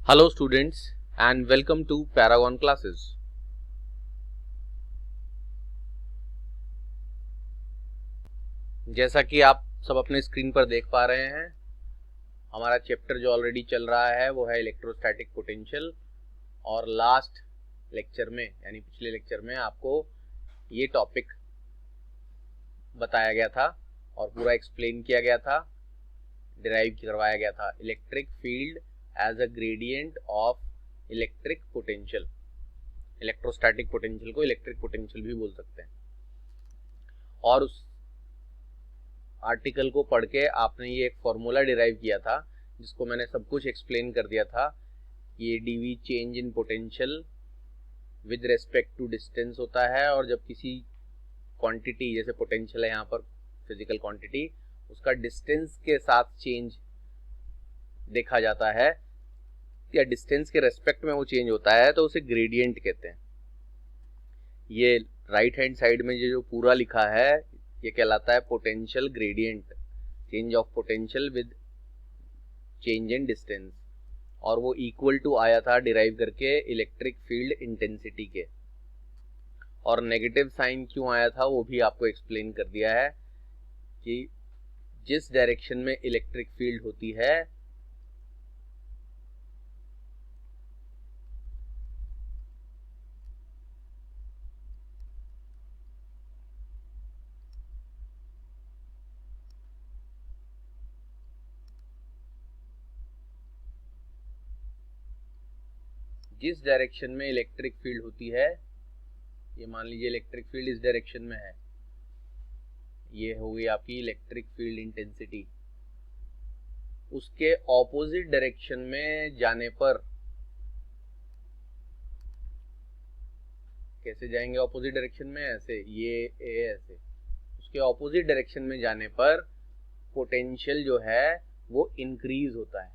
Hello students and welcome to Paragon classes. जैसा कि आप सब अपने स्क्रीन पर देख पा रहे हैं, हमारा चैप्टर जो ऑलरेडी चल रहा है वो है इलेक्ट्रोस्टैटिक पोटेंशियल। और लास्ट लेक्चर में यानी पिछले लेक्चर में आपको ये टॉपिक बताया गया था और पूरा एक्सप्लेन किया गया था, डिराइव करवाया गया था। Electric field as a gradient of electric potential. Electrostatic potential को इलेक्ट्रिक पोटेंशियल भी बोल सकते हैं। और उस आर्टिकल को पढ़ के आपने ये एक फॉर्मूला डिराइव किया था जिसको मैंने सब कुछ एक्सप्लेन कर दिया था। ये DV change in potential with respect to distance होता है, और जब किसी क्वांटिटी जैसे पोटेंशियल है यहाँ पर फिजिकल क्वांटिटी, उसका डिस्टेंस के साथ चेंज देखा जाता है या डिस्टेंस के रेस्पेक्ट में वो चेंज होता है तो उसे ग्रेडियंट कहते हैं। ये राइट हैंड साइड में ये जो पूरा लिखा है ये कहलाता है potential gradient, change of potential with change in distance. और वो इक्वल टू आया था डिराइव करके इलेक्ट्रिक फील्ड इंटेंसिटी के। और नेगेटिव साइन क्यों आया था वो भी आपको एक्सप्लेन कर दिया है कि जिस डायरेक्शन में इलेक्ट्रिक फील्ड होती है जिस डायरेक्शन में इलेक्ट्रिक फील्ड होती है, ये मान लीजिए इलेक्ट्रिक फील्ड इस डायरेक्शन में है, ये हो गई आपकी इलेक्ट्रिक फील्ड इंटेंसिटी। उसके ऑपोजिट डायरेक्शन में जाने पर कैसे जाएंगे ऑपोजिट डायरेक्शन में? ऐसे, ये ऐसे। उसके ऑपोजिट डायरेक्शन में जाने पर पोटेंशियल जो है वो इंक्रीज होता है।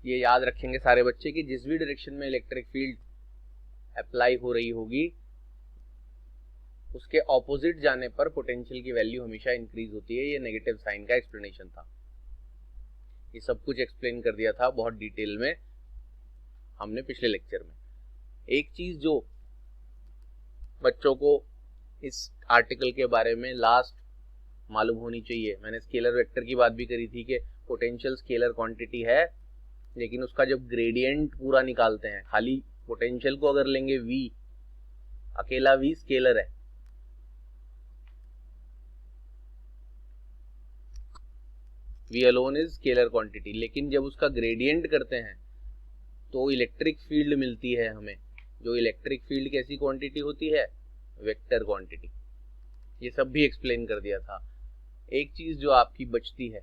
ये याद रखेंगे सारे बच्चे कि जिस भी डायरेक्शन में इलेक्ट्रिक फील्ड अप्लाई हो रही होगी उसके ऑपोजिट जाने पर पोटेंशियल की वैल्यू हमेशा इंक्रीज होती है। ये नेगेटिव साइन का एक्सप्लेनेशन था। ये सब कुछ एक्सप्लेन कर दिया था बहुत डिटेल में हमने पिछले लेक्चर में। एक चीज जो बच्चों को इस आर्टिकल के बारे में लास्ट मालूम होनी चाहिए, मैंने स्केलर वेक्टर की बात भी करी थी कि पोटेंशियल स्केलर क्वांटिटी है, लेकिन उसका जब ग्रेडियंट पूरा निकालते हैं, खाली पोटेंशियल को अगर लेंगे v, अकेला v स्केलर है, v alone is scalar quantity, लेकिन जब उसका ग्रेडियंट करते हैं तो इलेक्ट्रिक फील्ड मिलती है हमें। जो इलेक्ट्रिक फील्ड कैसी क्वांटिटी होती है? Vector quantity. ये सब भी एक्सप्लेन कर दिया था। एक चीज जो आपकी बचती है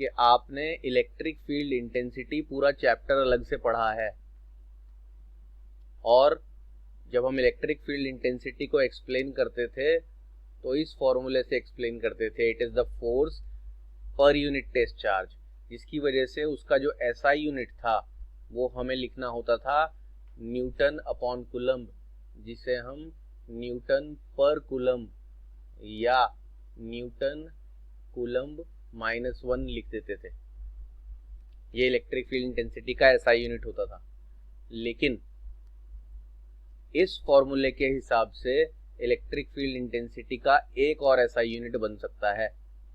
कि आपने इलेक्ट्रिक फील्ड इंटेंसिटी पूरा चैप्टर अलग से पढ़ा है, और जब हम इलेक्ट्रिक फील्ड इंटेंसिटी को एक्सप्लेन करते थे तो इस फॉर्मूले से एक्सप्लेन करते थे, it is the force per unit test charge, जिसकी वजह से उसका जो एसआई यूनिट था वो हमें लिखना होता था न्यूटन अपॉन कूलम्ब, जिसे हम न्यूटन पर कूलम्ब या न्यूटन कूलम्ब -1 लिख देते थे। ये इलेक्ट्रिक फील्ड इंटेंसिटी का एसआई यूनिट होता था। लेकिन इस फॉर्मूले के हिसाब से इलेक्ट्रिक फील्ड इंटेंसिटी का एक और एसआई यूनिट बन सकता है,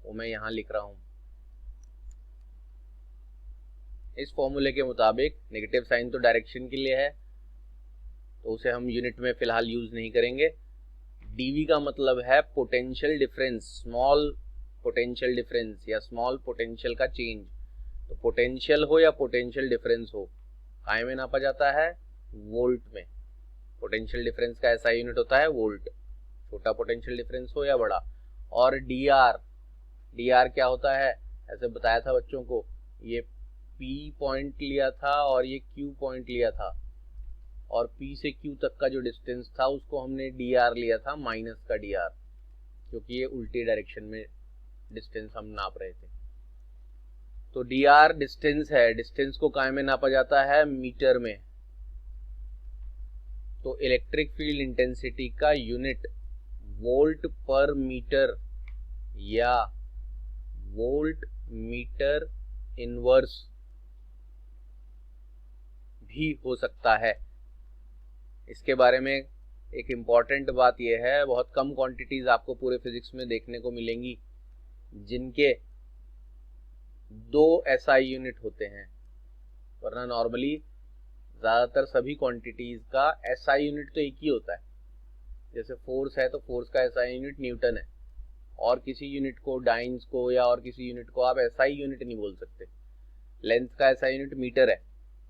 वो मैं यहां लिख रहा हूं। इस फॉर्मूले के मुताबिक नेगेटिव साइन तो डायरेक्शन के लिए है तो उसे हम यूनिट में फिलहाल यूज नहीं करेंगे। डीवी का मतलब है potential difference, small potential difference या स्मॉल पोटेंशियल का चेंज। तो पोटेंशियल हो या पोटेंशियल डिफरेंस हो, काय में नापा जाता है? वोल्ट में। पोटेंशियल डिफरेंस का ऐसा यूनिट होता है वोल्ट, छोटा पोटेंशियल डिफरेंस हो या बड़ा। और डी आर क्या होता है? ऐसे बताया था बच्चों को, ये P पॉइंट लिया था और ये Q पॉइंट लिया था, और P से Q तक का जो डिस्टेंस था उसको हमने dr लिया था, माइनस का dr, क्योंकि ये उल्टी डायरेक्शन में डिस्टेंस हम नाप रहे थे। तो dr डिस्टेंस है, डिस्टेंस को काय में नापा जाता है? मीटर में। तो इलेक्ट्रिक फील्ड इंटेंसिटी का यूनिट वोल्ट पर मीटर या वोल्ट मीटर इनवर्स भी हो सकता है। इसके बारे में एक इम्पॉर्टेंट बात यह है, बहुत कम क्वांटिटीज आपको पूरे फिजिक्स में देखने को मिलेंगी जिनके 2 SI यूनिट होते हैं, वरना नॉर्मली ज़्यादातर सभी क्वांटिटीज का SI यूनिट तो एक ही होता है। जैसे फोर्स है तो फोर्स का SI यूनिट न्यूटन है, और किसी यूनिट को, डाइन्स को या और किसी यूनिट को आप SI यूनिट नहीं बोल सकते। लेंथ का SI यूनिट मीटर है,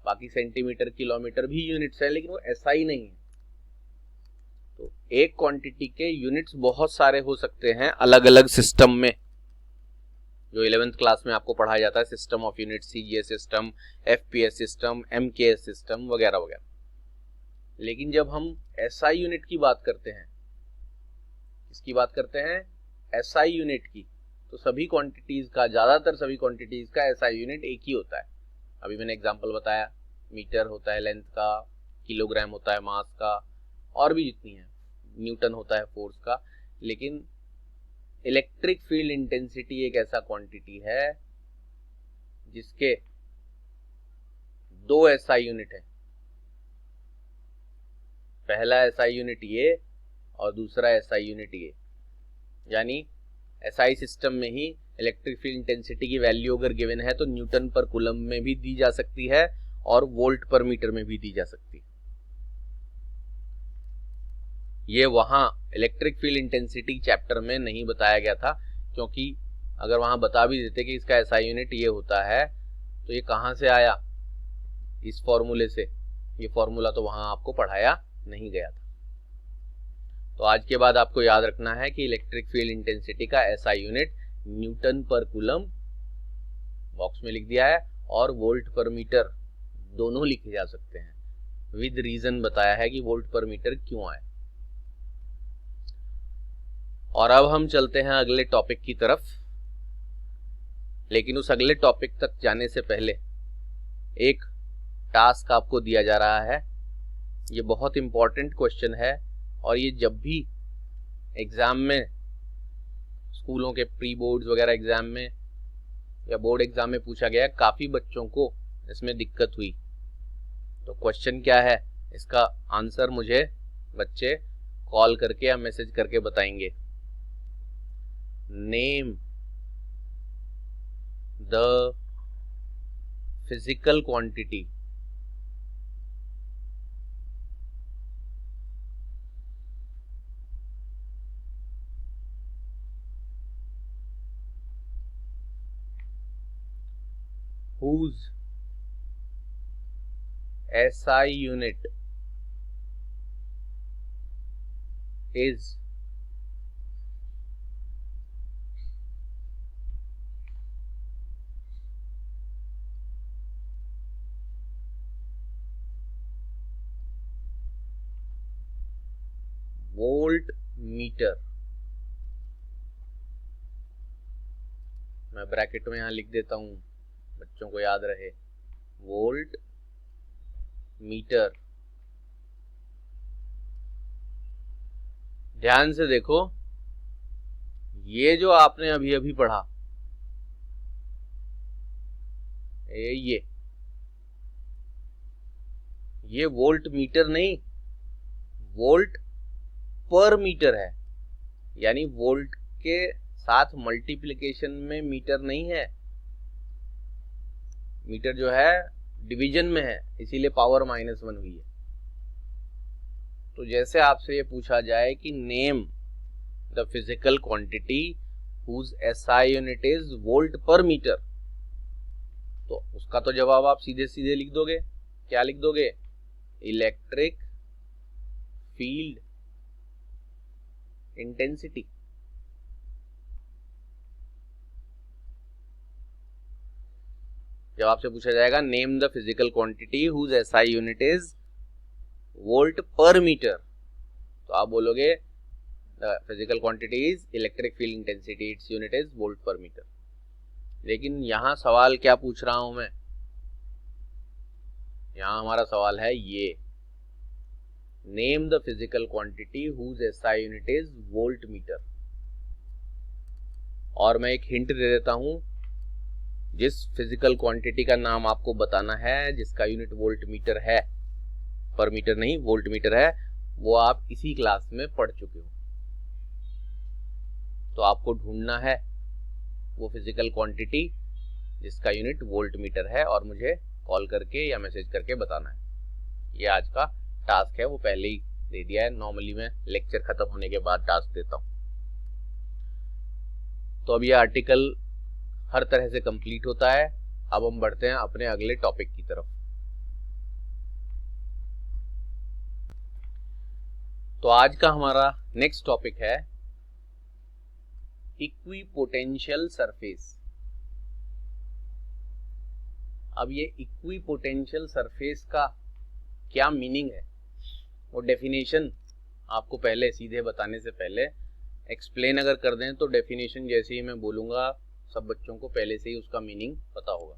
बाकी सेंटीमीटर, किलोमीटर भी यूनिट्स है, लेकिन वो SI नहीं है। तो एक क्वांटिटी के यूनिट्स बहुत सारे हो सकते हैं अलग अलग सिस्टम में, जो 11th क्लास में आपको पढ़ाया जाता है, system of unit, CGS system, FPS system, MKS system वगैरह वगैरह। लेकिन जब हम SI यूनिट की बात करते हैं, इसकी बात करते हैं SI यूनिट की, तो सभी क्वांटिटीज का, ज्यादातर सभी क्वांटिटीज का SI यूनिट एक ही होता है। अभी मैंने एग्जांपल बताया, मीटर होता है लेंथ का, किलोग्राम होता है मास का, और भी जितनी है, न्यूटन होता है फोर्स का। लेकिन इलेक्ट्रिक फील्ड इंटेंसिटी एक ऐसा क्वांटिटी है जिसके 2 SI यूनिट है। पहला SI यूनिट ये और दूसरा SI यूनिट ये, यानी SI सिस्टम में ही इलेक्ट्रिक फील्ड इंटेंसिटी की वैल्यू अगर गिवन है तो न्यूटन पर कूलम में भी दी जा सकती है और वोल्ट पर मीटर में भी दी जा सकती है। ये वहां इलेक्ट्रिक फील्ड इंटेंसिटी चैप्टर में नहीं बताया गया था, क्योंकि अगर वहां बता भी देते कि इसका SI यूनिट ये होता है तो ये कहां से आया, इस फॉर्मूले से। ये फॉर्मूला तो वहां आपको पढ़ाया नहीं गया था। तो आज के बाद आपको याद रखना है कि इलेक्ट्रिक फील्ड इंटेंसिटी का SI यूनिट न्यूटन पर कूलम बॉक्स में लिख दिया है, और वोल्ट पर मीटर दोनों लिखे जा सकते हैं। विद रीजन बताया है कि वोल्ट पर मीटर क्यों आए। और अब हम चलते हैं अगले टॉपिक की तरफ, लेकिन उस अगले टॉपिक तक जाने से पहले एक टास्क आपको दिया जा रहा है। ये बहुत इंपॉर्टेंट क्वेश्चन है, और ये जब भी एग्जाम में, स्कूलों के प्री बोर्ड्स वगैरह एग्जाम में या बोर्ड एग्जाम में पूछा गया, काफी बच्चों को इसमें दिक्कत हुई। तो क्वेश्चन क्या है, इसका आंसर मुझे बच्चे कॉल करके या मैसेज करके बताएंगे। Name the physical quantity whose SI unit is volt meter. मैं ब्रैकेट में यहां लिख देता हूं, बच्चों को याद रहे, वोल्ट मीटर। ध्यान से देखो, ये जो आपने अभी अभी पढ़ा, ये वोल्ट मीटर नहीं, वोल्ट पर मीटर है। यानी वोल्ट के साथ मल्टीप्लिकेशन में मीटर नहीं है, मीटर जो है डिवीजन में है, इसीलिए पावर -1 हुई है। तो जैसे आपसे ये पूछा जाए कि name the physical quantity whose SI unit is volt per metre, तो उसका तो जवाब आप सीधे सीधे लिख दोगे। क्या लिख दोगे? Electric field intensity. जब आपसे पूछा जाएगा name the physical quantity whose SI unit is volt per metre, तो आप बोलोगे the physical quantity is electric field intensity, its unit is volt per metre. लेकिन यहां सवाल क्या पूछ रहा हूं मैं, यहां हमारा सवाल है ये, name the physical quantity whose SI unit is volt metre. और मैं एक हिंट दे देता हूं, जिस फिजिकल क्वांटिटी का नाम आपको बताना है, जिसका यूनिट वोल्ट मीटर है, पर मीटर नहीं वोल्ट मीटर है, वो आप इसी क्लास में पढ़ चुके हो। तो आपको ढूंढना है वो फिजिकल क्वांटिटी जिसका यूनिट वोल्ट मीटर है और मुझे कॉल करके या मैसेज करके बताना है। ये आज का टास्क है, वो पहले ही दे दिया है। नॉर्मली मैं लेक्चर खत्म होने के बाद टास्क देता हूँ। तो अब ये आर्टिकल हर तरह से कंप्लीट होता है। अब हम बढ़ते हैं अपने अगले टॉपिक की तरफ। तो आज का हमारा नेक्स्ट टॉपिक है इक्विपोटेंशियल सरफेस। अब ये इक्विपोटेंशियल सरफेस का क्या मीनिंग है, वो डेफिनेशन आपको पहले सीधे बताने से पहले एक्सप्लेन अगर कर दें तो डेफिनेशन जैसे ही मैं बोलूँगा सब बच्चों को पहले से ही उसका मीनिंग पता होगा,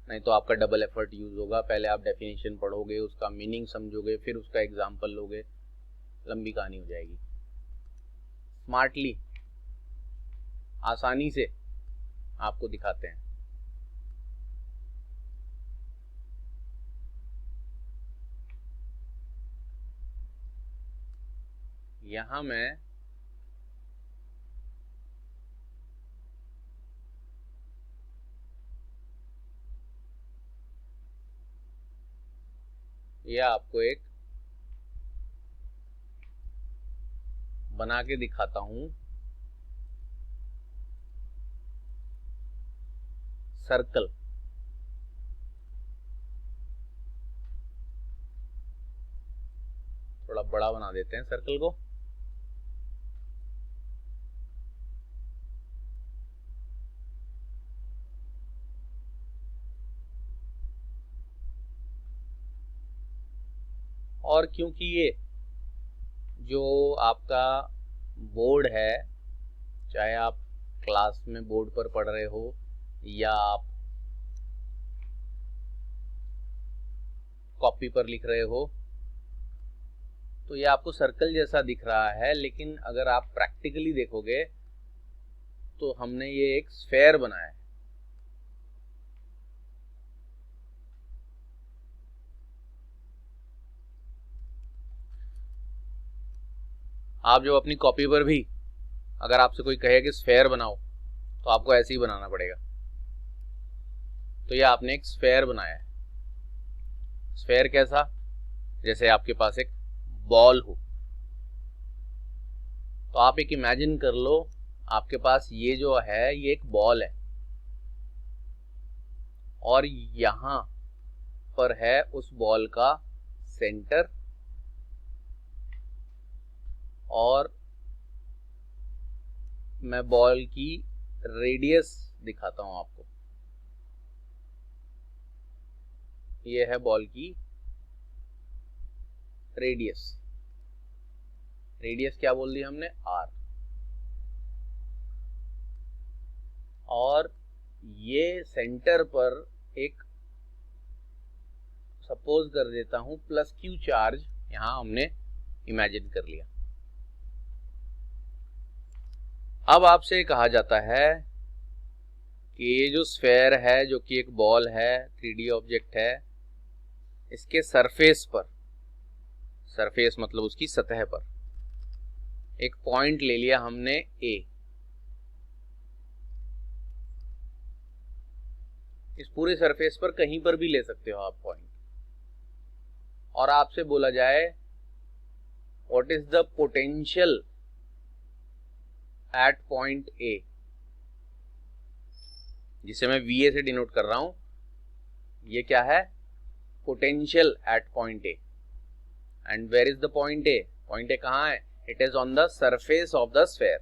नहीं तो आपका डबल एफर्ट यूज होगा। पहले आप डेफिनेशन पढ़ोगे, उसका मीनिंग समझोगे, फिर उसका एग्जाम्पल लोगे, लंबी कहानी हो जाएगी। स्मार्टली आसानी से आपको दिखाते हैं। यहां मैं यह आपको एक बना के दिखाता हूं सर्कल। थोड़ा बड़ा बना देते हैं सर्कल को। और क्योंकि ये जो आपका बोर्ड है, चाहे आप क्लास में बोर्ड पर पढ़ रहे हो या आप कॉपी पर लिख रहे हो, तो ये आपको सर्कल जैसा दिख रहा है, लेकिन अगर आप प्रैक्टिकली देखोगे तो हमने ये एक स्फेयर बनाया है। आप जो अपनी कॉपी पर भी अगर आपसे कोई कहे कि स्फेयर बनाओ तो आपको ऐसे ही बनाना पड़ेगा। तो ये आपने एक स्फेयर बनाया है। स्फेयर कैसा? जैसे आपके पास एक बॉल हो, तो आप एक इमेजिन कर लो, आपके पास ये जो है ये एक बॉल है और यहां पर है उस बॉल का सेंटर, और मैं बॉल की रेडियस दिखाता हूं आपको। ये है बॉल की रेडियस। रेडियस क्या बोल दी हमने? आर। और ये सेंटर पर एक सपोज कर देता हूं प्लस क्यू चार्ज यहां हमने इमेजिन कर लिया। अब आपसे कहा जाता है कि ये जो स्फेयर है, जो कि एक बॉल है, 3D ऑब्जेक्ट है, इसके सरफेस पर, सरफेस मतलब उसकी सतह पर एक पॉइंट ले लिया हमने ए। इस पूरे सरफेस पर कहीं पर भी ले सकते हो आप पॉइंट, और आपसे बोला जाए what is the potential at point ए, जिसे मैं VA से डिनोट कर रहा हूं। ये क्या है? Potential at point A. And where is the point A? Point A कहां है? It is on the surface of the sphere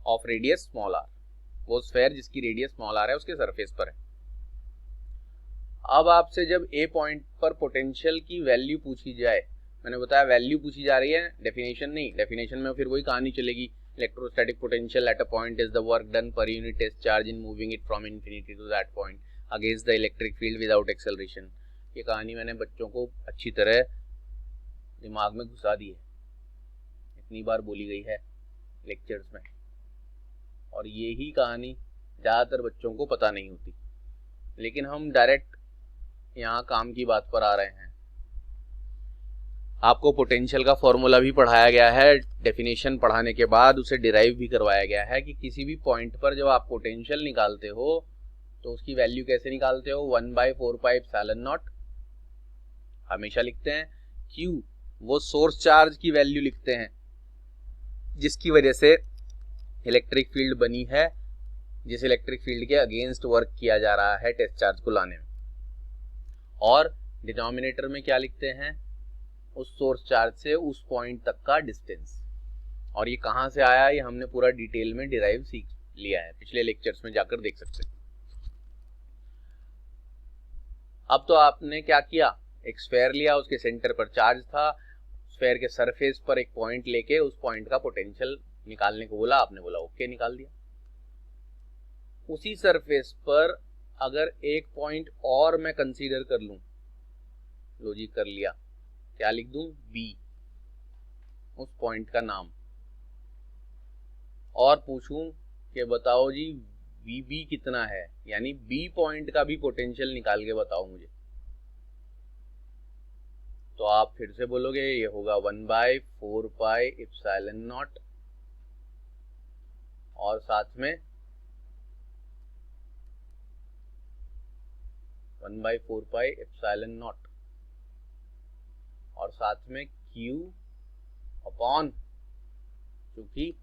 of radius small R. वो स्फेयर जिसकी रेडियस स्मॉल आर है उसके सरफेस पर है। अब आपसे जब ए पॉइंट पर पोटेंशियल की वैल्यू पूछी जाए, मैंने बताया वैल्यू पूछी जा रही है, डेफिनेशन नहीं। डेफिनेशन में फिर वही कहानी चलेगी, electrostatic potential at a point is the work done per unit test charge in moving it from infinity to that point against the electric field without acceleration. ये कहानी मैंने बच्चों को अच्छी तरह दिमाग में घुसा दी है, इतनी बार बोली गई है लेक्चर्स में। और यही कहानी ज़्यादातर बच्चों को पता नहीं होती, लेकिन हम डायरेक्ट यहाँ काम की बात पर आ रहे हैं। आपको पोटेंशियल का फॉर्मूला भी पढ़ाया गया है, डेफिनेशन पढ़ाने के बाद उसे डिराइव भी करवाया गया है कि किसी भी पॉइंट पर जब आप पोटेंशियल निकालते हो तो उसकी वैल्यू कैसे निकालते हो, 1/4πε0 हमेशा लिखते हैं। Q वो सोर्स चार्ज की वैल्यू लिखते हैं जिसकी वजह से इलेक्ट्रिक फील्ड बनी है, जिस इलेक्ट्रिक फील्ड के अगेंस्ट वर्क किया जा रहा है टेस्ट चार्ज को लाने में। और डिनोमिनेटर में क्या लिखते हैं, उस सोर्स चार्ज से उस पॉइंट तक का डिस्टेंस। और ये कहाँ से आया, ये हमने पूरा डिटेल में डिराइव सीख लिया है, पिछले लेक्चर्स में जाकर देख सकते हैं। अब तो आपने क्या किया, एक स्फेयर लिया, उसके सेंटर पर चार्ज था, स्फेयर के सरफेस पर एक पॉइंट लेके उस पॉइंट का पोटेंशियल निकालने को बोला, आपने बोला ओके, निकाल दिया। उसी सरफेस पर अगर एक पॉइंट और मैं कंसीडर कर लूं, लॉजिक कर लिया, क्या लिख दूं, बी, उस पॉइंट का नाम, और पूछूं कि बताओ जी वी कितना है, यानी बी पॉइंट का भी पोटेंशियल निकाल के बताओ मुझे, तो आप फिर से बोलोगे ये होगा 1/4πε0 और साथ में 1/4πε0 और साथ में Q अपॉन, क्योंकि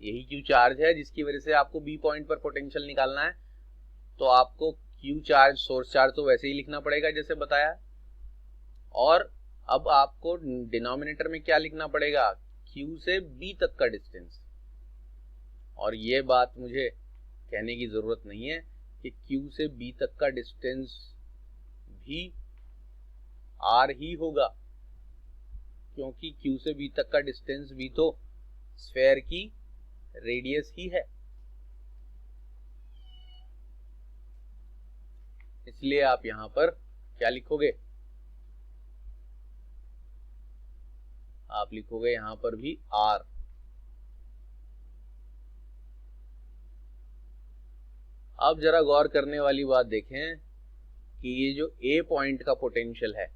यही Q चार्ज है जिसकी वजह से आपको B पॉइंट पर पोटेंशियल निकालना है, तो आपको Q चार्ज, सोर्स चार्ज तो वैसे ही लिखना पड़ेगा जैसे बताया। और अब आपको डिनोमिनेटर में क्या लिखना पड़ेगा, Q से B तक का डिस्टेंस। और ये बात मुझे कहने की जरूरत नहीं है कि Q से B तक का डिस्टेंस भी R ही होगा, क्योंकि Q से B तक का डिस्टेंस भी तो स्फेयर की रेडियस ही है। इसलिए आप यहां पर क्या लिखोगे, आप लिखोगे यहां पर भी R। अब जरा गौर करने वाली बात देखें कि ये जो A पॉइंट का पोटेंशियल है,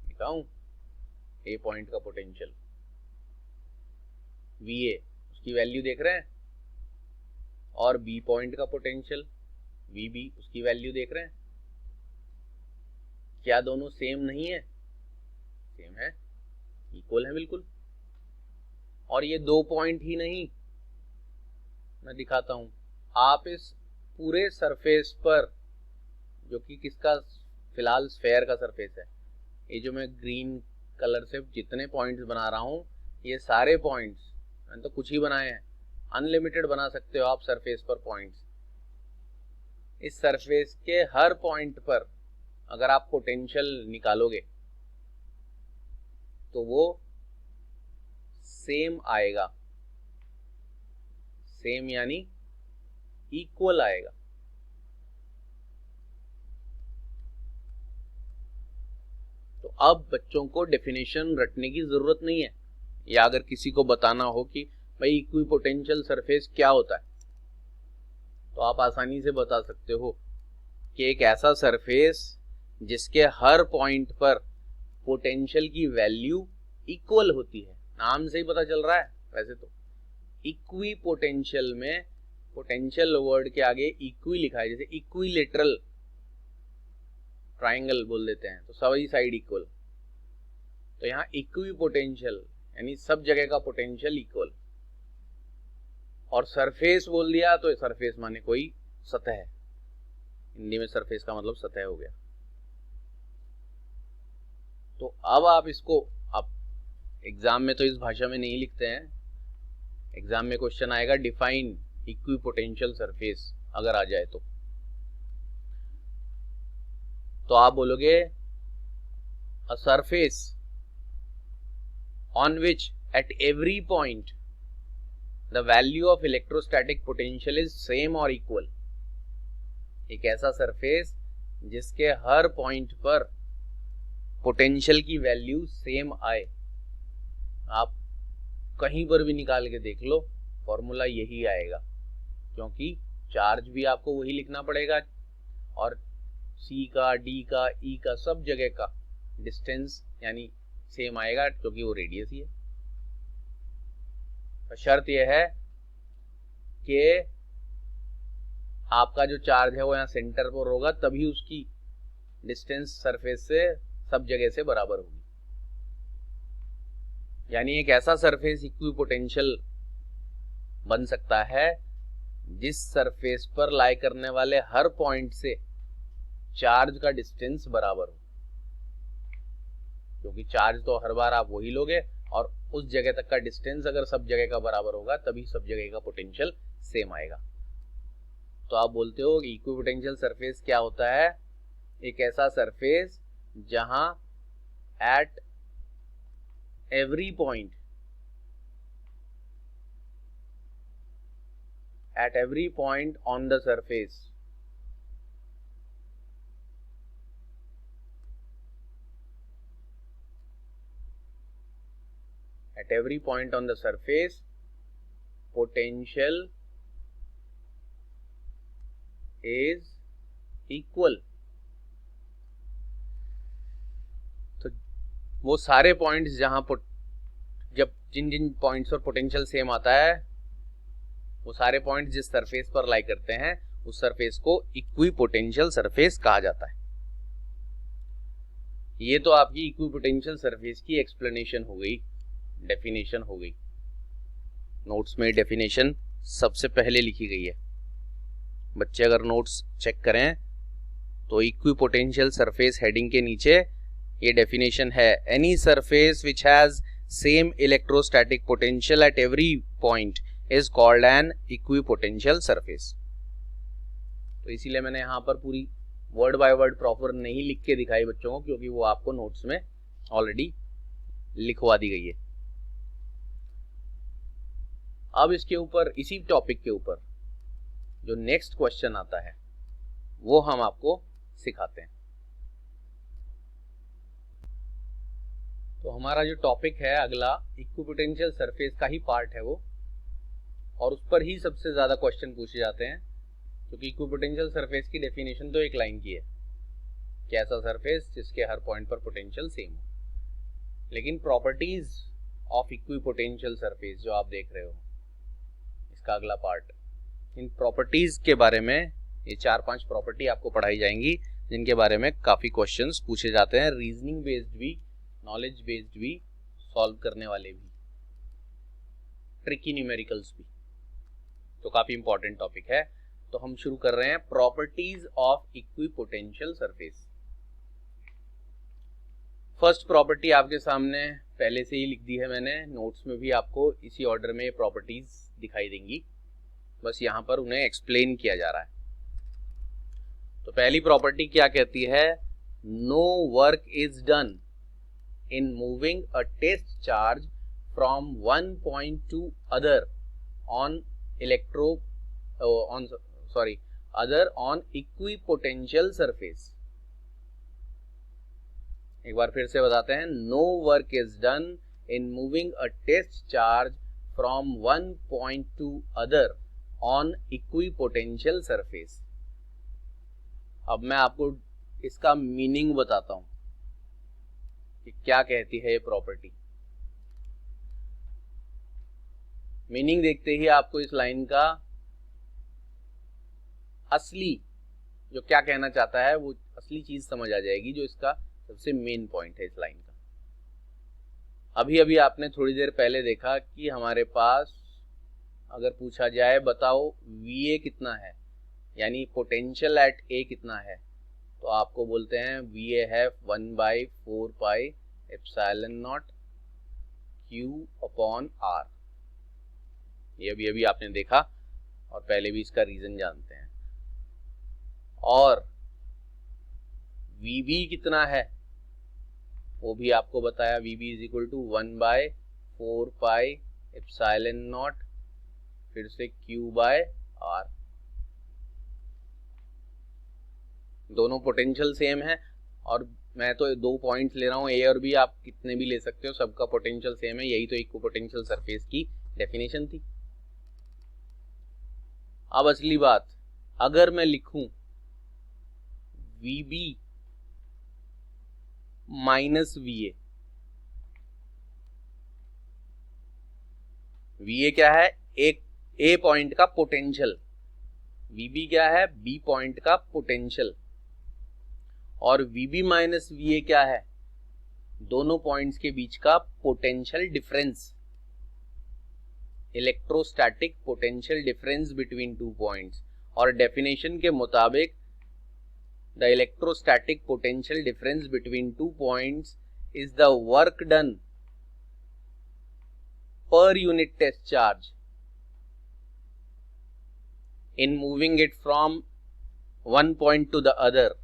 दिखाऊं A पॉइंट का पोटेंशियल VA, उसकी वैल्यू देख रहे हैं, और B पॉइंट का पोटेंशियल VB, उसकी वैल्यू देख रहे हैं। क्या दोनों सेम नहीं है, सेम है, इक्वल है बिल्कुल। और ये दो पॉइंट ही नहीं, मैं दिखाता हूं, आप इस पूरे सरफेस पर, जो कि किसका, फिलहाल स्फेयर का सरफेस है, ये जो मैं ग्रीन कलर से जितने पॉइंट्स बना रहा हूं, ये सारे पॉइंट्स, मैंने तो कुछ ही बनाए हैं, अनलिमिटेड बना सकते हो आप सरफेस पर पॉइंट्स। इस सरफेस के हर पॉइंट पर अगर आप पोटेंशियल निकालोगे तो वो सेम आएगा, सेम यानी इक्वल आएगा। तो अब बच्चों को डेफिनेशन रटने की जरूरत नहीं है, या अगर किसी को बताना हो कि भाई इक्विपोटेंशियल सरफेस क्या होता है, तो आप आसानी से बता सकते हो कि एक ऐसा सरफेस जिसके हर पॉइंट पर पोटेंशियल की वैल्यू इक्वल होती है। नाम से ही पता चल रहा है, वैसे तो इक्विपोटेंशियल में पोटेंशियल वर्ड के आगे इक्वी लिखा है, जैसे इक्विलेटरल ट्राइंगल बोल देते हैं, तो सभी साइड इक्वल। तो यहाँ इक्विपोटेंशियल यानी सब जगह का पोटेंशियल इक्वल। और सरफेस बोल दिया तो सरफेस माने कोई सतह, हिंदी में सरफेस का मतलब सतह हो गया। तो अब आप इसको, आप एग्जाम में तो इस भाषा में नहीं लिखते हैं, एग्जाम में क्वेश्चन आएगा डिफाइन इक्विपोटेंशियल सरफेस, अगर आ जाए तो आप बोलोगे a surface on which at every point the value of electrostatic potential is same और इक्वल। एक ऐसा सरफेस जिसके हर पॉइंट पर पोटेंशियल की वैल्यू सेम आए। आप कहीं पर भी निकाल के देख लो, फॉर्मूला यही आएगा, क्योंकि चार्ज भी आपको वही लिखना पड़ेगा और C का, D का, E का सब जगह का डिस्टेंस यानी सेम आएगा, क्योंकि वो रेडियस ही है। तो शर्त यह है कि आपका जो चार्ज है वो यहाँ सेंटर पर होगा, तभी उसकी डिस्टेंस सरफेस से सब जगह से बराबर होगी। यानी एक ऐसा सरफेस इक्विपोटेंशियल बन सकता है जिस सरफेस पर लाई करने वाले हर पॉइंट से चार्ज का डिस्टेंस बराबर हो, क्योंकि चार्ज तो हर बार आप वही लोगे और उस जगह तक का डिस्टेंस अगर सब जगह का बराबर होगा तभी सब जगह का पोटेंशियल सेम आएगा। तो आप बोलते हो कि इक्विपोटेंशियल सरफेस क्या होता है? एक ऐसा सरफेस जहां at every point on the surface potential is equal। तो वो सारे पॉइंट्स जहां जब जिन जिन पॉइंट्स पर पोटेंशियल सेम आता है, वो सारे पॉइंट्स जिस सरफेस पर लाई करते हैं उस सरफेस को इक्विपोटेंशियल सरफेस कहा जाता है। ये तो आपकी इक्विपोटेंशियल सरफेस की एक्सप्लेनेशन हो गई, डेफिनेशन हो गई। नोट्स में डेफिनेशन सबसे पहले लिखी गई है। बच्चे अगर नोट्स चेक करें तो इक्विपोटेंशियल सरफेस हेडिंग के नीचे ये डेफिनेशन है, any surface which has same electrostatic potential at every point is called an equipotential surface. तो इसीलिए मैंने यहाँ पर पूरी वर्ड बाय वर्ड प्रॉपर नहीं लिख के दिखाई बच्चों को, क्योंकि वो आपको नोट्स में ऑलरेडी लिखवा दी गई है। अब इसके ऊपर, इसी टॉपिक के ऊपर जो नेक्स्ट क्वेश्चन आता है वो हम आपको सिखाते हैं। तो हमारा जो टॉपिक है अगला इक्विपोटेंशियल सरफेस का ही पार्ट है वो, और उस पर ही सबसे ज्यादा क्वेश्चन पूछे जाते हैं, क्योंकि इक्विपोटेंशियल सरफेस की डेफिनेशन तो एक लाइन की है कि ऐसा सरफेस जिसके हर पॉइंट पर पोटेंशियल सेम हो। लेकिन प्रॉपर्टीज ऑफ इक्विपोटेंशियल सरफेस जो आप देख रहे हो, इसका अगला पार्ट, इन प्रॉपर्टीज के बारे में ये 4-5 प्रॉपर्टी आपको पढ़ाई जाएंगी, जिनके बारे में काफी क्वेश्चंस पूछे जाते हैं, रीजनिंग बेस्ड भी, नॉलेज बेस्ड भी, सॉल्व करने वाले भी, ट्रिकी न्यूमेरिकल्स भी। तो काफी इंपॉर्टेंट टॉपिक है। तो हम शुरू कर रहे हैं properties of equipotential surface. First property आपके सामने पहले से ही लिख दी है मैंने, नोट्स में भी आपको इसी ऑर्डर में प्रॉपर्टीज दिखाई देंगी, बस यहां पर उन्हें एक्सप्लेन किया जा रहा है। तो पहली प्रॉपर्टी क्या कहती है? No work is done in moving a test charge from one point to other on on equipotential surface. एक बार फिर से बताते हैं, no work is done in moving a test charge from one point to other on equipotential surface. अब मैं आपको इसका मीनिंग बताता हूं कि क्या कहती है ये प्रॉपर्टी। मीनिंग देखते ही आपको इस लाइन का असली जो क्या कहना चाहता है वो असली चीज समझ आ जाएगी, जो इसका सबसे मेन पॉइंट है इस लाइन का। अभी अभी आपने थोड़ी देर पहले देखा कि हमारे पास अगर पूछा जाए बताओ VA कितना है, यानी पोटेंशियल एट A कितना है, तो आपको बोलते हैं VA है 1/4 पाई एप्सिलॉन नॉट Q/R। ये अभी आपने देखा और पहले भी इसका रीजन जानते हैं। और VB कितना है वो भी आपको बताया, VB is equal to 1/4 pi epsilon naught फिर से Q/R। दोनों पोटेंशियल सेम है, और मैं तो 2 पॉइंट्स ले रहा हूँ, A और B, आप कितने भी ले सकते हो, सबका पोटेंशियल सेम है। यही तो इक्विपोटेंशियल सरफेस की डेफिनेशन थी। अब असली बात, अगर मैं लिखूं VB माइनस VA, VA क्या है? एक A पॉइंट का पोटेंशियल, VB क्या है? B पॉइंट का पोटेंशियल, और VB माइनस VA क्या है? दोनों पॉइंट्स के बीच का potential difference, electrostatic potential difference between two points. और डेफिनेशन के मुताबिक the electrostatic potential difference between two points is the work done per unit test charge in moving it from one point to the other,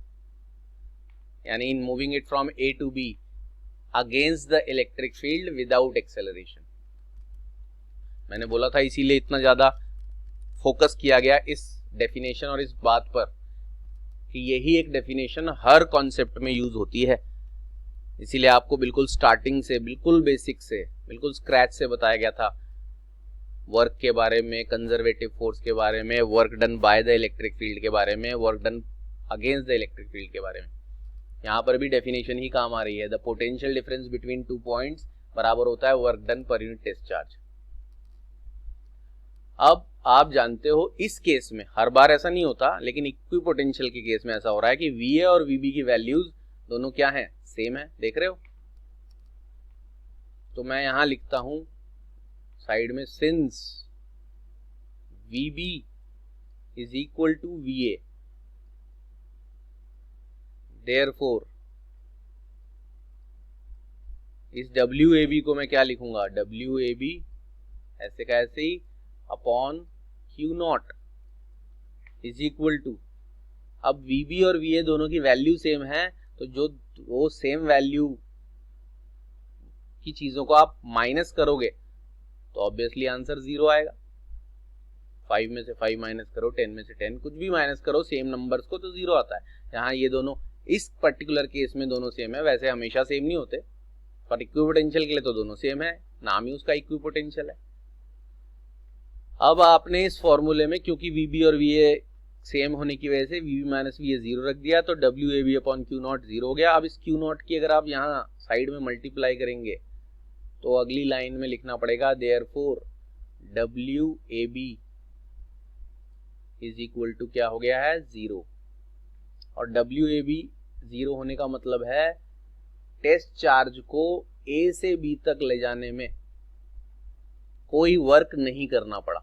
यानी in moving it from A to B against the electric field without acceleration. मैंने बोला था इसीलिए इतना ज्यादा focus किया गया इस डेफिनेशन और इस बात पर कि यही एक डेफिनेशन हर कॉन्सेप्ट में यूज होती है। इसीलिए आपको बिल्कुल स्टार्टिंग से, बिल्कुल बेसिक से, बिल्कुल स्क्रैच से बताया गया था वर्क के बारे में, कंजर्वेटिव फोर्स के बारे में, work done by the electric field के बारे में, work done against the electric field के बारे में। यहाँ पर भी डेफिनेशन ही काम आ रही है। The potential difference between two points बराबर होता है work done per unit test charge. अब आप जानते हो इस केस में हर बार ऐसा नहीं होता, लेकिन इक्विपोटेंशियल के केस में ऐसा हो रहा है कि VA और VB की वैल्यूज दोनों क्या हैं? सेम है। देख रहे हो? तो मैं यहां लिखता हूं साइड में, since VB is equal to VA, therefore इस WAB को मैं क्या लिखूंगा? WAB ऐसे का ऐसे ही upon Q0 is equal to, अब VB और VA दोनों की वैल्यू सेम है, तो जो वो सेम वैल्यू की चीजों को आप माइनस करोगे तो ऑब्वियसली आंसर 0 आएगा। 5 में से 5 माइनस करो, 10 में से 10, कुछ भी माइनस करो सेम नंबर्स को तो 0 आता है। यहाँ ये दोनों इस पर्टिकुलर केस में दोनों सेम है, वैसे हमेशा सेम नहीं होते, पर इक्विपोटेंशियल के लिए तो दोनों सेम है, नाम ही उसका इक्विपोटेंशियल है। अब आपने इस फॉर्मूले में, क्योंकि VB और VA सेम होने की वजह से VB माइनस VA 0 रख दिया, तो WAB अपॉन Q0 0 हो गया। अब इस Q0 की अगर आप यहाँ साइड में मल्टीप्लाई करेंगे तो अगली लाइन में लिखना पड़ेगा therefore WAB is equal to क्या हो गया है? 0। और WAB 0 होने का मतलब है टेस्ट चार्ज को A से B तक ले जाने में कोई वर्क नहीं करना पड़ा,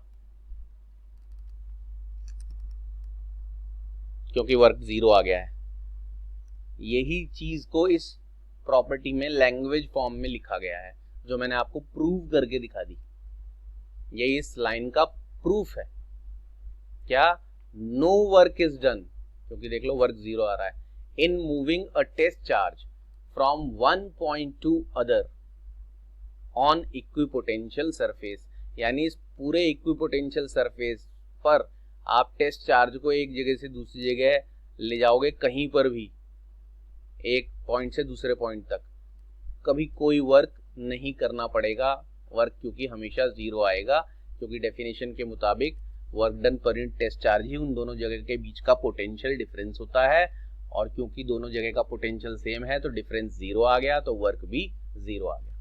क्योंकि वर्क 0 आ गया है। यही चीज को इस प्रॉपर्टी में लैंग्वेज फॉर्म में लिखा गया है, जो मैंने आपको प्रूव करके दिखा दी। यही इस लाइन का प्रूफ है। क्या? नो वर्क इज डन, क्योंकि देख लो वर्क 0 आ रहा है, in moving a test charge from one point to other on equipotential surface, यानी इस पूरे इक्विपोटेंशियल सरफेस पर आप टेस्ट चार्ज को एक जगह से दूसरी जगह ले जाओगे, कहीं पर भी एक पॉइंट से दूसरे पॉइंट तक, कभी कोई वर्क नहीं करना पड़ेगा। वर्क क्योंकि हमेशा 0 आएगा, क्योंकि डेफिनेशन के मुताबिक work done per unit test charge ही उन दोनों जगह के बीच का पोटेंशियल डिफरेंस होता है, और क्योंकि दोनों जगह का पोटेंशियल सेम है तो डिफरेंस 0 आ गया, तो वर्क भी 0 आ गया।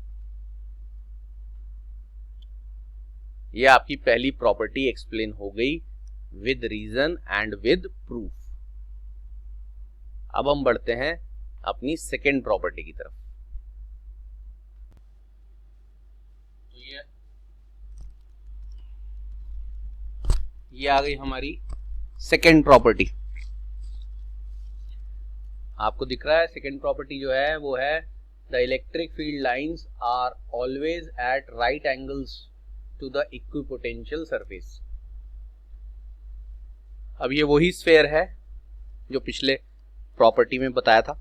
यह आपकी पहली प्रॉपर्टी एक्सप्लेन हो गई with reason and with proof. अब हम बढ़ते हैं अपनी सेकेंड प्रॉपर्टी की तरफ। तो ये आ गई हमारी सेकेंड प्रॉपर्टी। आपको दिख रहा है सेकेंड प्रॉपर्टी जो है वो है the electric field lines are always at right angles to the equipotential surface. अब ये वही स्फेयर है जो पिछले प्रॉपर्टी में बताया था।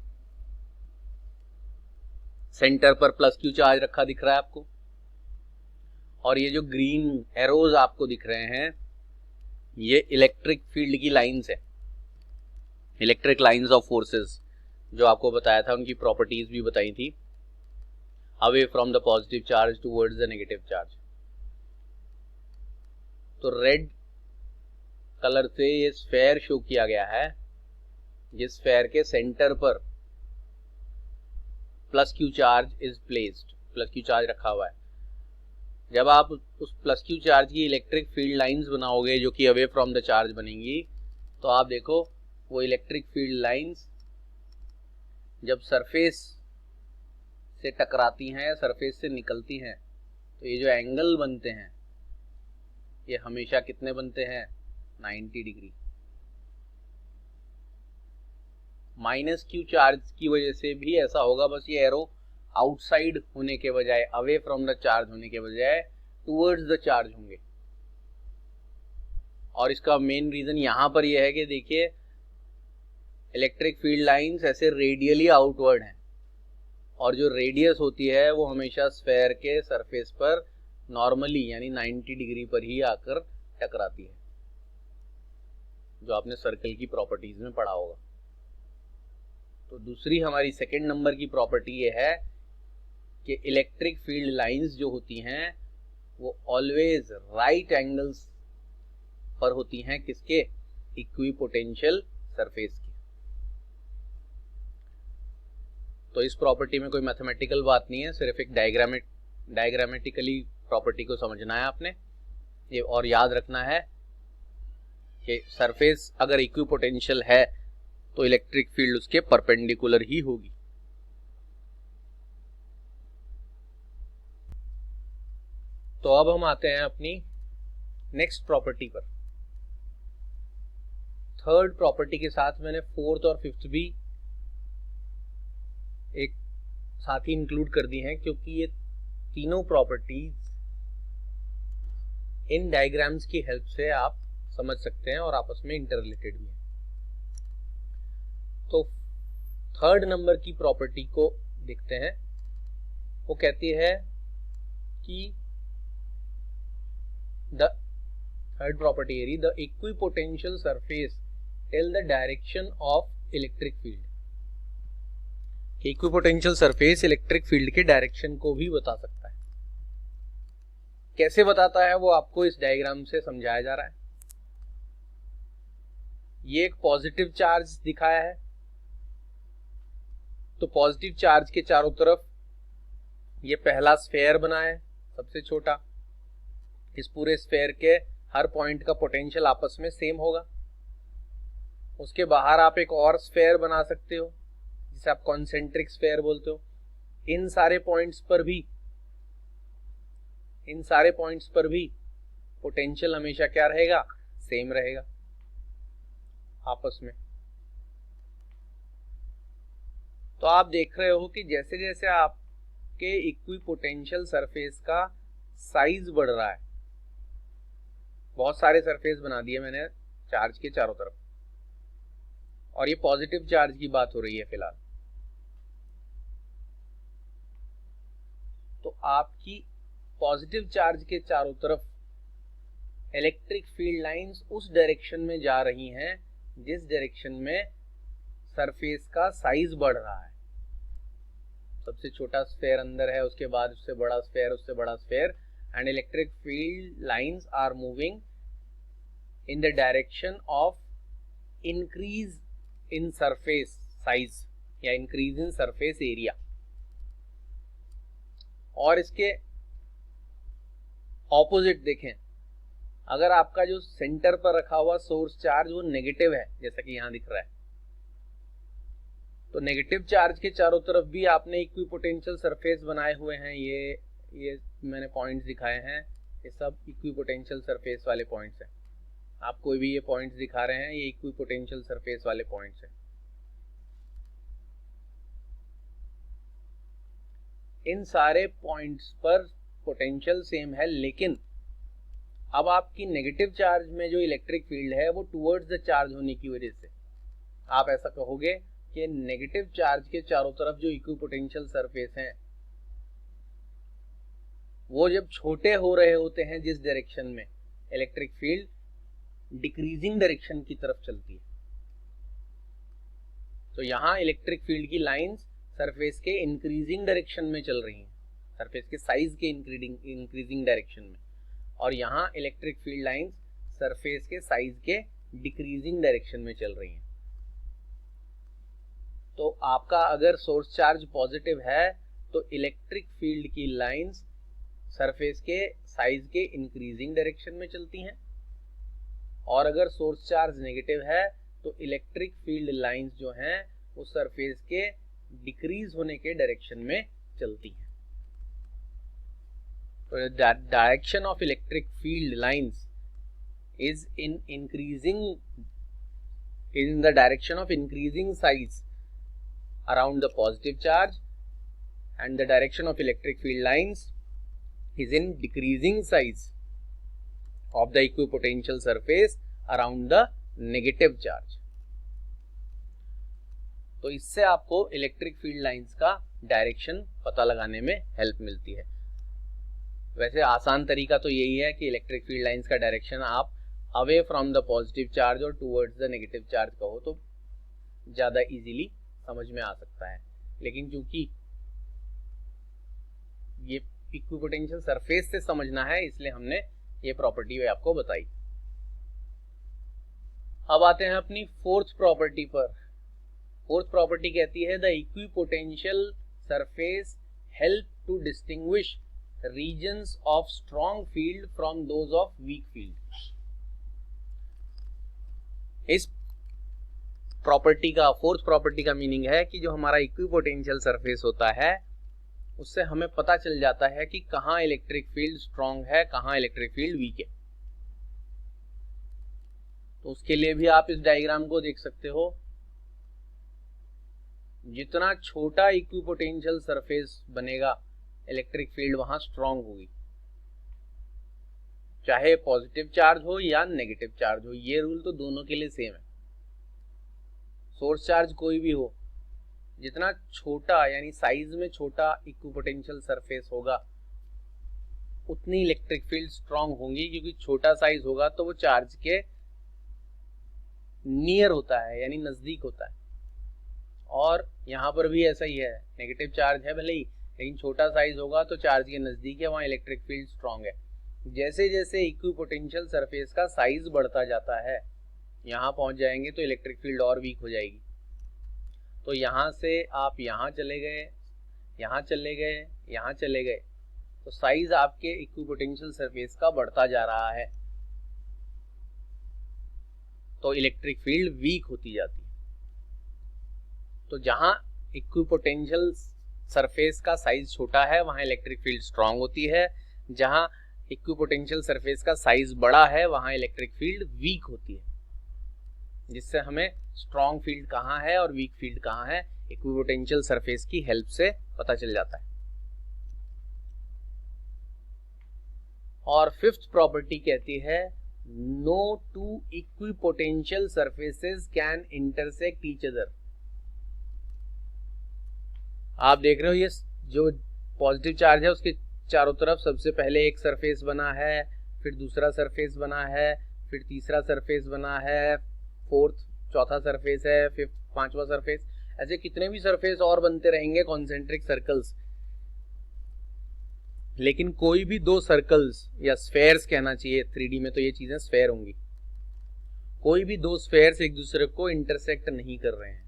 सेंटर पर प्लस Q चार्ज रखा दिख रहा है आपको, और ये जो ग्रीन एरोज आपको दिख रहे हैं ये इलेक्ट्रिक फील्ड की लाइंस है, इलेक्ट्रिक लाइंस ऑफ फोर्सेस, जो आपको बताया था, उनकी प्रॉपर्टीज भी बताई थी। Away from the positive charge towards the negative charge. तो रेड कलर से ये स्फेयर शो किया गया है, जिस स्फेयर के सेंटर पर plus Q charge is placed, plus Q charge रखा हुआ है। जब आप उस प्लस क्यू चार्ज की इलेक्ट्रिक फील्ड लाइंस बनाओगे जो कि अवे फ्रॉम द चार्ज बनेंगी, तो आप देखो वो इलेक्ट्रिक फील्ड लाइंस जब सरफेस से टकराती हैं या सरफेस से निकलती हैं, तो ये जो एंगल बनते हैं ये हमेशा कितने बनते हैं, 90 डिग्री। माइनस क्यू चार्ज की वजह से भी ऐसा होगा, बस ये एरो आउटसाइड होने के बजाय, अवे फ्रॉम द चार्ज होने के बजाय टूवर्ड्स द चार्ज होंगे। और इसका मेन रीजन यहां पर यह है कि देखिए इलेक्ट्रिक फील्ड लाइंस ऐसे रेडियली आउटवर्ड हैं, और जो रेडियस होती है वो हमेशा स्फेयर के सरफेस पर नॉर्मली यानी 90 डिग्री पर ही आकर टकराती है, जो आपने सर्कल की प्रॉपर्टीज में पढ़ा होगा। तो दूसरी हमारी सेकंड नंबर की प्रॉपर्टी ये है कि इलेक्ट्रिक फील्ड लाइंस जो होती हैं वो ऑलवेज राइट एंगल्स पर होती हैं, किसके, इक्विपोटेंशियल सरफेस की। तो इस प्रॉपर्टी में कोई मैथमेटिकल बात नहीं है, सिर्फ एक डायग्रामेटिकली प्रॉपर्टी को समझना है आपने ये, और याद रखना है कि सरफेस अगर इक्विपोटेंशियल है तो इलेक्ट्रिक फील्ड उसके परपेंडिकुलर ही होगी। तो अब हम आते हैं अपनी नेक्स्ट प्रॉपर्टी पर। थर्ड प्रॉपर्टी के साथ मैंने फोर्थ और फिफ्थ भी एक साथ ही इंक्लूड कर दी हैं, क्योंकि ये तीनों प्रॉपर्टीज इन डायग्राम्स की हेल्प से आप समझ सकते हैं और आपस में इंटररिलेटेड भी हैं। तो थर्ड नंबर की प्रॉपर्टी को देखते हैं। वो कहती है कि द थर्ड प्रॉपर्टी है the equipotential surface tell the direction of electric field. Equipotential surface electric field के डायरेक्शन को भी बता सकता है। कैसे बताता है वो आपको इस डायग्राम से समझाया जा रहा है। ये एक पॉजिटिव चार्ज दिखाया है, तो पॉजिटिव चार्ज के चारों तरफ ये पहला स्फेयर बना है, सबसे छोटा। इस पूरे स्फेयर के हर पॉइंट का पोटेंशियल आपस में सेम होगा। उसके बाहर आप एक और स्फेयर बना सकते हो जिसे आप कॉन्सेंट्रिक स्फेयर बोलते हो। इन सारे पॉइंट्स पर भी पोटेंशियल हमेशा क्या रहेगा, सेम रहेगा आपस में। तो आप देख रहे हो कि जैसे जैसे आपके इक्विपोटेंशियल सरफेस का साइज बढ़ रहा है, बहुत सारे सरफेस बना दिए मैंने चार्ज के चारों तरफ, और ये पॉजिटिव चार्ज की बात हो रही है फिलहाल। तो आपकी पॉजिटिव चार्ज के चारों तरफ इलेक्ट्रिक फील्ड लाइंस उस डायरेक्शन में जा रही हैं जिस डायरेक्शन में सरफेस का साइज बढ़ रहा है। सबसे छोटा स्फेयर अंदर है, उसके बाद उससे बड़ा स्फेयर, उससे बड़ा sphere, and electric field lines are moving in the direction of increase in surface size या इंक्रीज इन सरफेस एरिया। और इसके ऑपोजिट देखें, अगर आपका जो सेंटर पर रखा हुआ सोर्स चार्ज वो नेगेटिव है, जैसा कि यहां दिख रहा है, तो नेगेटिव चार्ज के चारों तरफ भी आपने इक्विपोटेंशियल सरफेस बनाए हुए हैं। ये मैंने पॉइंट्स दिखाए हैं, ये सब इक्विपोटेंशियल सरफेस वाले पॉइंट्स हैं। आप कोई भी ये पॉइंट्स दिखा रहे हैं, ये इक्विपोटेंशियल सरफेस वाले पॉइंट्स हैं। इन सारे पॉइंट्स पर पोटेंशियल सेम है, लेकिन अब आपकी नेगेटिव चार्ज में जो इलेक्ट्रिक फील्ड है वो टुवर्ड्स द चार्ज होने की वजह से आप ऐसा कहोगे कि नेगेटिव चार्ज के चारों तरफ जो इक्विपोटेंशियल सरफेस हैं वो जब छोटे हो रहे होते हैं जिस डायरेक्शन में, इलेक्ट्रिक फील्ड डिक्रीजिंग डायरेक्शन की तरफ चलती है। तो यहां इलेक्ट्रिक फील्ड की लाइंस सरफेस के इंक्रीजिंग डायरेक्शन में चल रही हैं, सरफेस के साइज के इंक्रीजिंग डायरेक्शन में, और यहाँ इलेक्ट्रिक फील्ड लाइंस सरफेस के साइज के डिक्रीजिंग डायरेक्शन में चल रही हैं। तो आपका अगर सोर्स चार्ज पॉजिटिव है तो इलेक्ट्रिक फील्ड की लाइंस सरफेस के साइज के इंक्रीजिंग डायरेक्शन में चलती हैं, और अगर सोर्स चार्ज नेगेटिव है तो इलेक्ट्रिक फील्ड लाइंस जो हैं वो सरफेस के डिक्रीज होने के डायरेक्शन में चलती हैं। तो direction of electric field lines is in the direction of increasing size around the positive charge, and the direction of electric field lines is in decreasing size of the equipotential surface around the negative charge। तो इससे आपको electric field lines का direction पता लगाने में help मिलती है। वैसे आसान तरीका तो यही है कि इलेक्ट्रिक फील्ड लाइंस का डायरेक्शन आप away from the positive charge और टूवर्ड्स द नेगेटिव चार्ज कहो तो ज़्यादा इजीली समझ में आ सकता है, लेकिन चूंकि ये इक्विपोटेंशियल सरफेस से समझना है इसलिए हमने ये प्रॉपर्टी आपको बताई। अब आते हैं अपनी फोर्थ प्रॉपर्टी पर। फोर्थ प्रॉपर्टी कहती है the equipotential surface help to distinguish regions of strong field from those of weak field. इस प्रॉपर्टी का, फोर्थ प्रॉपर्टी का मीनिंग है कि जो हमारा इक्विपोटेंशियल सरफेस होता है उससे हमें पता चल जाता है कि कहाँ इलेक्ट्रिक फील्ड स्ट्रॉन्ग है, कहाँ इलेक्ट्रिक फील्ड वीक है। तो उसके लिए भी आप इस डायग्राम को देख सकते हो। जितना छोटा इक्विपोटेंशियल सरफेस बनेगा इलेक्ट्रिक फील्ड वहां स्ट्रॉन्ग होगी, चाहे पॉजिटिव चार्ज हो या नेगेटिव चार्ज हो। ये रूल तो दोनों के लिए सेम है। सोर्स चार्ज कोई भी हो, जितना छोटा यानी साइज में छोटा इक्विपोटेंशियल सरफेस होगा उतनी इलेक्ट्रिक फील्ड स्ट्रॉन्ग होंगी, क्योंकि छोटा साइज होगा तो वो चार्ज के नियर होता है यानी नजदीक होता है। और यहाँ पर भी ऐसा ही है, नेगेटिव चार्ज है भले ही, लेकिन छोटा साइज होगा तो चार्ज के नजदीक है, वहाँ इलेक्ट्रिक फील्ड स्ट्रॉन्ग है। जैसे जैसे इक्विपोटेंशियल सरफेस का साइज बढ़ता जाता है, यहाँ पहुंच जाएंगे तो इलेक्ट्रिक फील्ड और वीक हो जाएगी। तो यहाँ से आप यहाँ चले गए, यहाँ चले गए, यहाँ चले गए, तो साइज आपके इक्विपोटेंशियल सरफेस का बढ़ता जा रहा है, तो इलेक्ट्रिक फील्ड वीक होती जाती है। तो जहाँ इक्विपोटेंशियल सरफेस का साइज छोटा है वहाँ इलेक्ट्रिक फील्ड स्ट्रांग होती है, जहाँ इक्विपोटेंशियल सरफेस का साइज बड़ा है वहाँ इलेक्ट्रिक फील्ड वीक होती है। जिससे हमें स्ट्रॉन्ग फील्ड कहाँ है और वीक फील्ड कहाँ है इक्विपोटेंशियल सरफेस की हेल्प से पता चल जाता है। और फिफ्थ प्रॉपर्टी कहती है no two equipotential surfaces can intersect each other. आप देख रहे हो ये जो पॉजिटिव चार्ज है उसके चारों तरफ सबसे पहले एक सरफेस बना है, फिर दूसरा सरफेस बना है, फिर तीसरा सरफेस बना है, फोर्थ चौथा सरफेस है, फिर पांचवा सरफेस, ऐसे कितने भी सरफेस और बनते रहेंगे कॉन्सेंट्रिक सर्कल्स। लेकिन कोई भी दो सर्कल्स या स्फेयर्स कहना चाहिए, 3D में तो ये चीजें स्फेयर होंगी, कोई भी दो स्फेयर्स एक दूसरे को इंटरसेक्ट नहीं कर रहे हैं।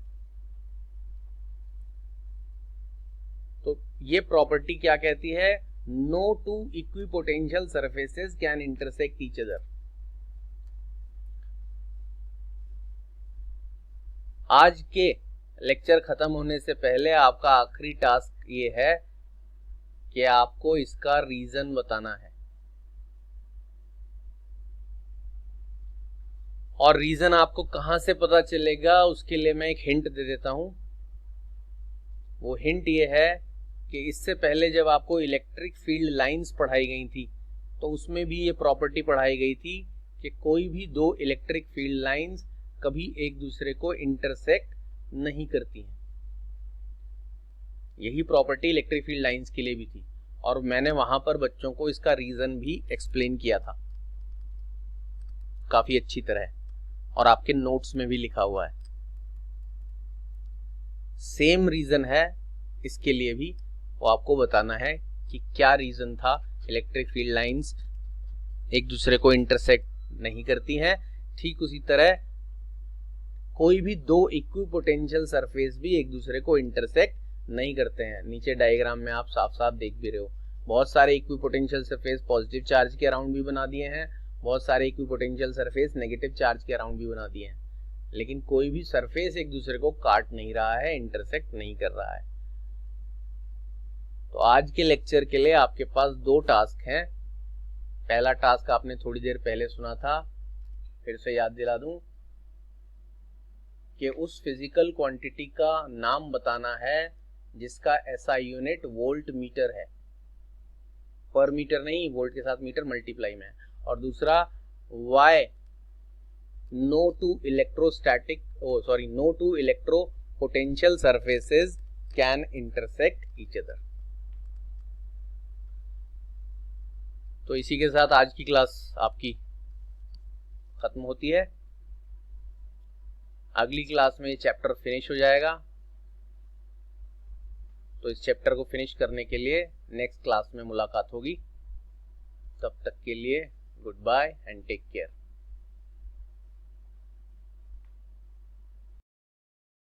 तो ये प्रॉपर्टी क्या कहती है, no two equipotential surfaces can intersect each other. आज के लेक्चर खत्म होने से पहले आपका आखिरी टास्क ये है कि आपको इसका रीजन बताना है। और रीजन आपको कहां से पता चलेगा उसके लिए मैं एक हिंट दे देता हूं। वो हिंट ये है कि इससे पहले जब आपको इलेक्ट्रिक फील्ड लाइंस पढ़ाई गई थी तो उसमें भी ये प्रॉपर्टी पढ़ाई गई थी कि कोई भी दो इलेक्ट्रिक फील्ड लाइंस कभी एक दूसरे को इंटरसेक्ट नहीं करती हैं। यही प्रॉपर्टी इलेक्ट्रिक फील्ड लाइंस के लिए भी थी और मैंने वहां पर बच्चों को इसका रीजन भी एक्सप्लेन किया था काफी अच्छी तरह, और आपके नोट्स में भी लिखा हुआ है। सेम रीजन है इसके लिए भी, वो आपको बताना है कि क्या रीजन था इलेक्ट्रिक फील्ड लाइंस एक दूसरे को इंटरसेक्ट नहीं करती हैं। ठीक उसी तरह कोई भी दो इक्विपोटेंशियल सरफेस भी एक दूसरे को इंटरसेक्ट नहीं करते हैं। नीचे डायग्राम में आप साफ साफ देख भी रहे हो, बहुत सारे इक्विपोटेंशियल सरफेस पॉजिटिव चार्ज के अराउंड भी बना दिए हैं, बहुत सारे इक्विपोटेंशियल सरफेस नेगेटिव चार्ज के अराउंड भी बना दिए हैं, लेकिन कोई भी सरफेस एक दूसरे को काट नहीं रहा है, इंटरसेक्ट नहीं कर रहा है। तो आज के लेक्चर के लिए आपके पास दो टास्क हैं। पहला टास्क आपने थोड़ी देर पहले सुना था, फिर से याद दिला दूं कि उस फिजिकल क्वांटिटी का नाम बताना है जिसका एसआई यूनिट वोल्ट मीटर है, पर मीटर नहीं, वोल्ट के साथ मीटर मल्टीप्लाई में है। और दूसरा why no two electro potential surfaces can intersect each other. तो इसी के साथ आज की क्लास आपकी खत्म होती है। अगली क्लास में ये चैप्टर फिनिश हो जाएगा। तो इस चैप्टर को फिनिश करने के लिए नेक्स्ट क्लास में मुलाकात होगी। तब तक के लिए goodbye and take care.